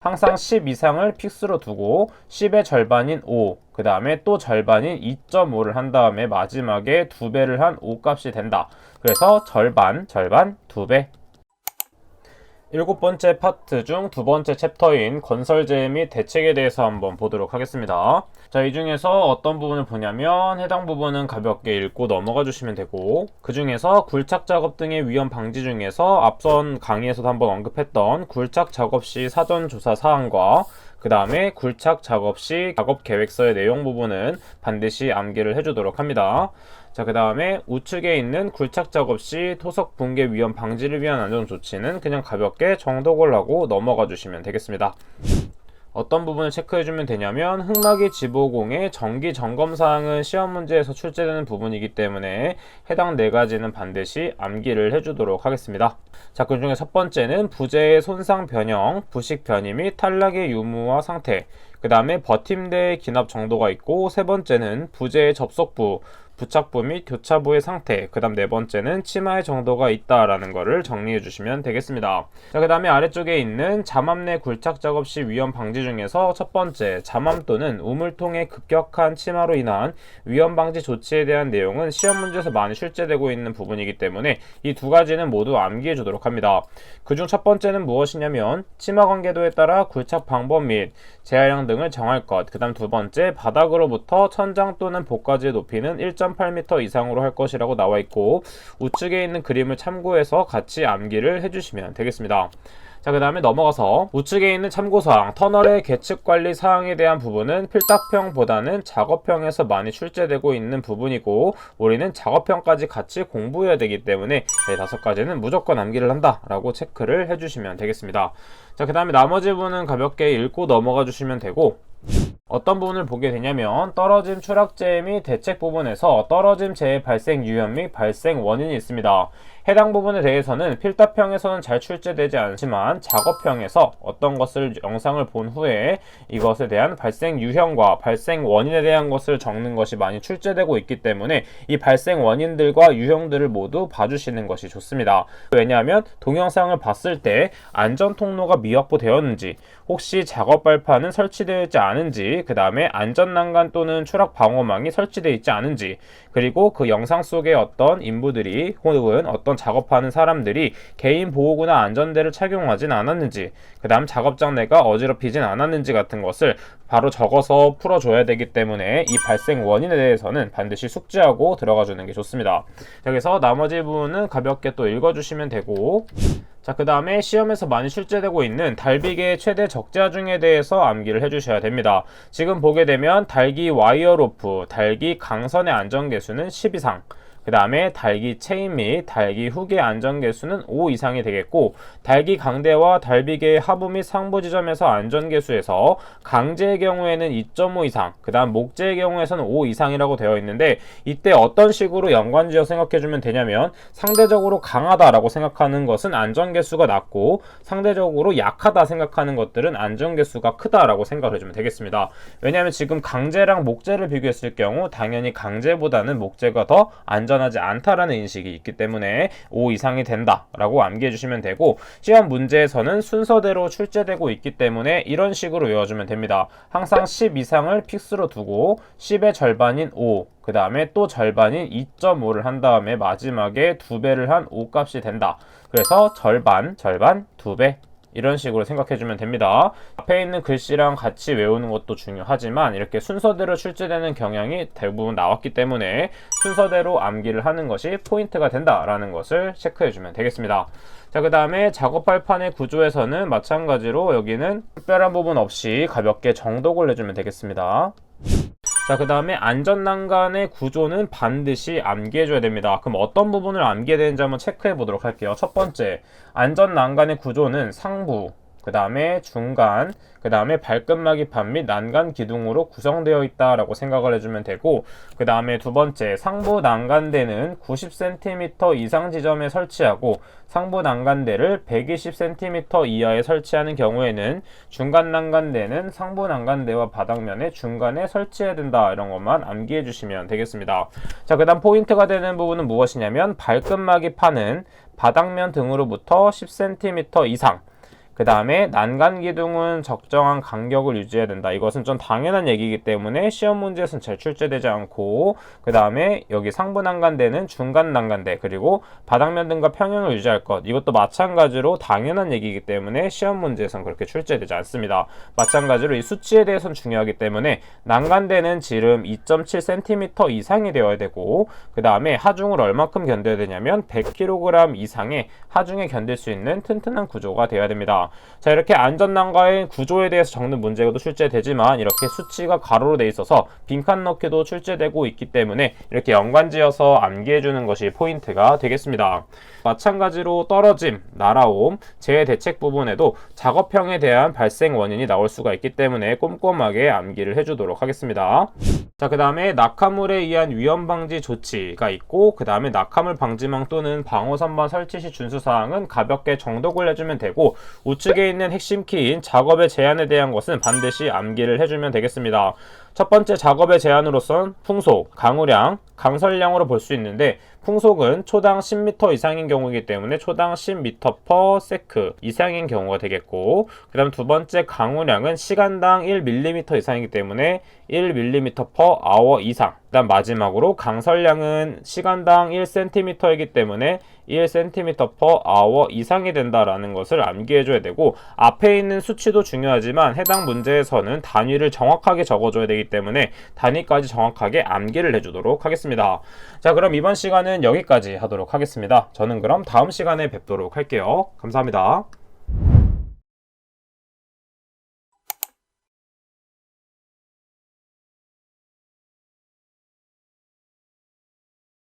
항상 10 이상을 픽스로 두고 10의 절반인 5, 그 다음에 또 절반인 2.5를 한 다음에 마지막에 2배를 한 5 값이 된다. 그래서 절반, 2배. 7번째 파트 중 2번째 챕터인 건설재 및 대책에 대해서 한번 보도록 하겠습니다. 자, 이 중에서 어떤 부분을 보냐면 해당 부분은 가볍게 읽고 넘어가 주시면 되고, 그 중에서 굴착 작업 등의 위험 방지 중에서 앞선 강의에서도 한번 언급했던 굴착 작업 시 사전 조사 사항과 그 다음에 굴착 작업 시 작업 계획서의 내용 부분은 반드시 암기를 해주도록 합니다. 자, 그 다음에 우측에 있는 굴착 작업 시 토석 붕괴 위험 방지를 위한 안전 조치는 그냥 가볍게 정독을 하고 넘어가 주시면 되겠습니다. 어떤 부분을 체크해주면 되냐면 흑막이 지보공의 정기 점검 사항은 시험 문제에서 출제되는 부분이기 때문에 해당 4가지는 반드시 암기를 해주도록 하겠습니다. 자, 그 중에 첫 번째는 부재의 손상 변형, 부식 변이 및 탈락의 유무와 상태, 그 다음에 버팀대의 기납 정도가 있고, 세 번째는 부재의 접속부, 부착부 및 교차부의 상태, 그 다음 4번째는 치마의 정도가 있다라는 것을 정리해 주시면 되겠습니다. 자, 그 다음에 아래쪽에 있는 잠암 내 굴착 작업 시 위험 방지 중에서 첫 번째, 잠암 또는 우물통의 급격한 치마로 인한 위험 방지 조치에 대한 내용은 시험 문제에서 많이 출제되고 있는 부분이기 때문에 이 2가지는 모두 암기해 주도록 합니다. 그중 첫 번째는 무엇이냐면 치마 관계도에 따라 굴착 방법 및 재하량 등을 정할 것, 그 다음 2번째, 바닥으로부터 천장 또는 복가지의 높이는 1.8m 이상으로 할 것이라고 나와 있고, 우측에 있는 그림을 참고해서 같이 암기를 해주시면 되겠습니다. 자, 그 다음에 넘어가서 우측에 있는 참고사항, 터널의 계측 관리 사항에 대한 부분은 필답형보다는 작업형에서 많이 출제되고 있는 부분이고, 우리는 작업형까지 같이 공부해야 되기 때문에 5가지는 무조건 암기를 한다 라고 체크를 해주시면 되겠습니다. 자, 그 다음에 나머지 부분은 가볍게 읽고 넘어가 주시면 되고, 어떤 부분을 보게 되냐면 떨어짐 추락재 및 대책 부분에서 떨어짐 재해 발생 유형 및 발생 원인이 있습니다. 해당 부분에 대해서는 필답형에서는 잘 출제되지 않지만 작업형에서 어떤 것을 영상을 본 후에 이것에 대한 발생 유형과 발생 원인에 대한 것을 적는 것이 많이 출제되고 있기 때문에 이 발생 원인들과 유형들을 모두 봐주시는 것이 좋습니다. 왜냐하면 동영상을 봤을 때 안전 통로가 미확보되었는지, 혹시 작업 발판은 설치되어 있지 않은지, 그 다음에 안전 난간 또는 추락 방어망이 설치되어 있지 않은지, 그리고 그 영상 속에 어떤 인부들이 혹은 어떤 작업하는 사람들이 개인 보호구나 안전대를 착용하진 않았는지, 그 다음 작업장 내가 어지럽히진 않았는지 같은 것을 바로 적어서 풀어줘야 되기 때문에 이 발생 원인에 대해서는 반드시 숙지하고 들어가주는 게 좋습니다. 여기서 나머지 부분은 가볍게 또 읽어주시면 되고, 자, 그 다음에 시험에서 많이 출제되고 있는 달비계의 최대 적재하중에 대해서 암기를 해주셔야 됩니다. 지금 보게 되면 달기 와이어 로프, 달기 강선의 안전계수는 10 이상, 그 다음에 달기 체인 및 달기 훅의 안전계수는 5 이상이 되겠고, 달기 강대와 달비계의 하부 및 상부 지점에서 안전계수에서 강제의 경우에는 2.5 이상, 그 다음 목재의 경우에서는 5 이상이라고 되어 있는데, 이때 어떤 식으로 연관지어 생각해주면 되냐면 상대적으로 강하다라고 생각하는 것은 안전계수가 낮고, 상대적으로 약하다 생각하는 것들은 안전계수가 크다라고 생각을 해주면 되겠습니다. 왜냐하면 지금 강제랑 목재를 비교했을 경우 당연히 강제보다는 목재가 더 안전하지 않다라는 인식이 있기 때문에 5 이상이 된다라고 암기해 주시면 되고, 시험 문제에서는 순서대로 출제되고 있기 때문에 이런 식으로 외워주면 됩니다. 항상 10 이상을 픽스로 두고 10의 절반인 5, 그 다음에 또 절반인 2.5를 한 다음에 마지막에 2배를 한 5 값이 된다. 그래서 절반, 2배. 이런 식으로 생각해주면 됩니다. 앞에 있는 글씨랑 같이 외우는 것도 중요하지만 이렇게 순서대로 출제되는 경향이 대부분 나왔기 때문에 순서대로 암기를 하는 것이 포인트가 된다라는 것을 체크해주면 되겠습니다. 자, 그 다음에 작업 발판의 구조에서는 마찬가지로 여기는 특별한 부분 없이 가볍게 정독을 해주면 되겠습니다. 자, 그 다음에 안전난간의 구조는 반드시 암기해줘야 됩니다. 그럼 어떤 부분을 암기해야 되는지 한번 체크해 보도록 할게요. 첫 번째, 안전난간의 구조는 상부, 그 다음에 중간, 그 다음에 발끝막이 판 및 난간 기둥으로 구성되어 있다라고 생각을 해주면 되고, 그 다음에 두 번째, 상부 난간대는 90cm 이상 지점에 설치하고 상부 난간대를 120cm 이하에 설치하는 경우에는 중간 난간대는 상부 난간대와 바닥면의 중간에 설치해야 된다, 이런 것만 암기해 주시면 되겠습니다. 자, 그 다음 포인트가 되는 부분은 무엇이냐면 발끝막이 판은 바닥면 등으로부터 10cm 이상, 그 다음에 난간 기둥은 적정한 간격을 유지해야 된다. 이것은 좀 당연한 얘기이기 때문에 시험 문제에서는 잘 출제되지 않고, 그 다음에 여기 상부 난간대는 중간 난간대, 그리고 바닥면 등과 평형을 유지할 것, 이것도 마찬가지로 당연한 얘기이기 때문에 시험 문제에서는 그렇게 출제되지 않습니다. 마찬가지로 이 수치에 대해서는 중요하기 때문에 난간대는 지름 2.7cm 이상이 되어야 되고, 그 다음에 하중을 얼마큼 견뎌야 되냐면 100kg 이상의 하중에 견딜 수 있는 튼튼한 구조가 되어야 됩니다. 자, 이렇게 안전난과의 구조에 대해서 적는 문제도 출제되지만 이렇게 수치가 가로로 돼 있어서 빈칸 넣기도 출제되고 있기 때문에 이렇게 연관지어서 암기해주는 것이 포인트가 되겠습니다. 마찬가지로 떨어짐, 날아옴, 재해 대책 부분에도 작업형에 대한 발생 원인이 나올 수가 있기 때문에 꼼꼼하게 암기를 해주도록 하겠습니다. 자, 그 다음에 낙하물에 의한 위험 방지 조치가 있고, 그 다음에 낙하물 방지망 또는 방호선반 설치 시 준수사항은 가볍게 정독을 해주면 되고, 우측에 있는 핵심 키인 작업의 제한에 대한 것은 반드시 암기를 해주면 되겠습니다. 첫 번째 작업의 제한으로선 풍속, 강우량, 강설량으로 볼 수 있는데, 풍속은 초당 10m 이상인 경우이기 때문에 초당 10m/s 이상인 경우가 되겠고, 그 다음 두 번째 강우량은 시간당 1mm 이상이기 때문에 1mm/h 이상. 그 다음 마지막으로 강설량은 시간당 1cm이기 때문에 1cm/h 이상이 된다라는 것을 암기해줘야 되고, 앞에 있는 수치도 중요하지만 해당 문제에서는 단위를 정확하게 적어줘야 되기 때문에 단위까지 정확하게 암기를 해주도록 하겠습니다. 자, 그럼 이번 시간은 여기까지 하도록 하겠습니다. 저는 그럼 다음 시간에 뵙도록 할게요. 감사합니다.